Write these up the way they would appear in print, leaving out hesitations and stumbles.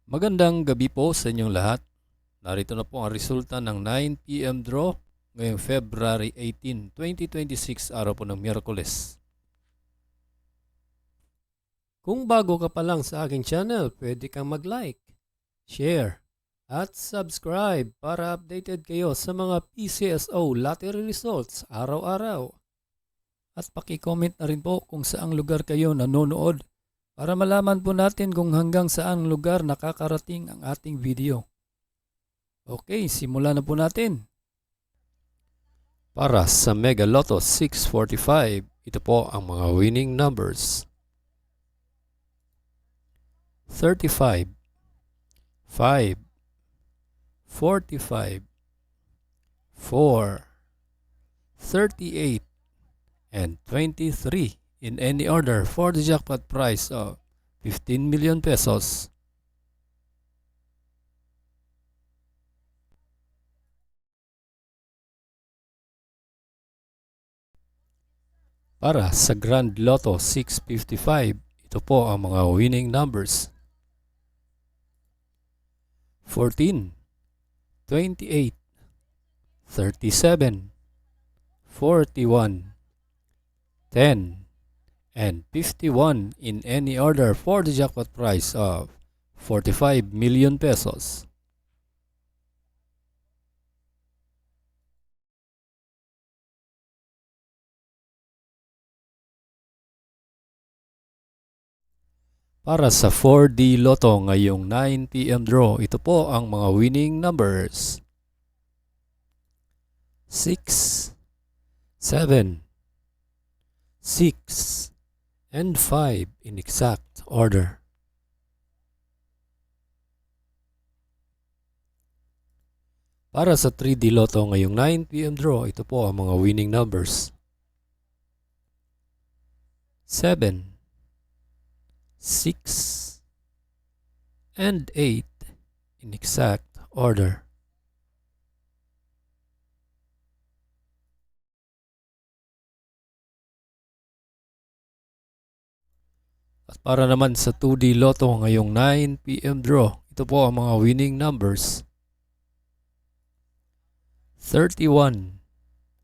Magandang gabi po sa inyong lahat. Narito na po ang resulta ng 9 PM draw ngayong February 18, 2026, araw po ng Miyerkules. Kung bago ka pa lang sa aking channel, pwede kang mag-like, share, at subscribe para updated kayo sa mga PCSO lottery results araw-araw. At paki-comment na rin po kung saang lugar kayo nanonood para malaman po natin kung hanggang saang lugar nakakarating ang ating video. Okay, simulan na po natin. Para sa Mega Lotto 645, ito po ang mga winning numbers. 35, 5, 45, 4, 38, and 23 in any order for the jackpot prize of 15 million pesos. Para sa Grand Lotto 655, ito po ang mga winning numbers. 14, 28, 37, 41, 10, and 51 in any order for the jackpot prize of 45 million pesos. Para sa 4D Lotto ngayong 9 PM draw, ito po ang mga winning numbers. 6, 7, 6, and 5 in exact order. Para sa 3D Lotto ngayong 9 PM draw, ito po ang mga winning numbers. 7, 6, and 8 in exact order. At para naman sa 2D Lotto ngayong 9 PM draw, ito po ang mga winning numbers. 31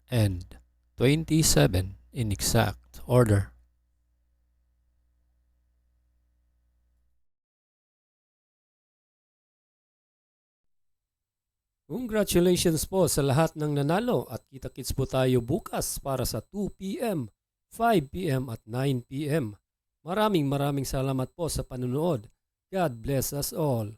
and 27 in exact order. Congratulations po sa lahat ng nanalo at kita-kits po tayo bukas para sa 2 PM, 5 PM at 9 PM. Maraming salamat po sa panunood. God bless us all.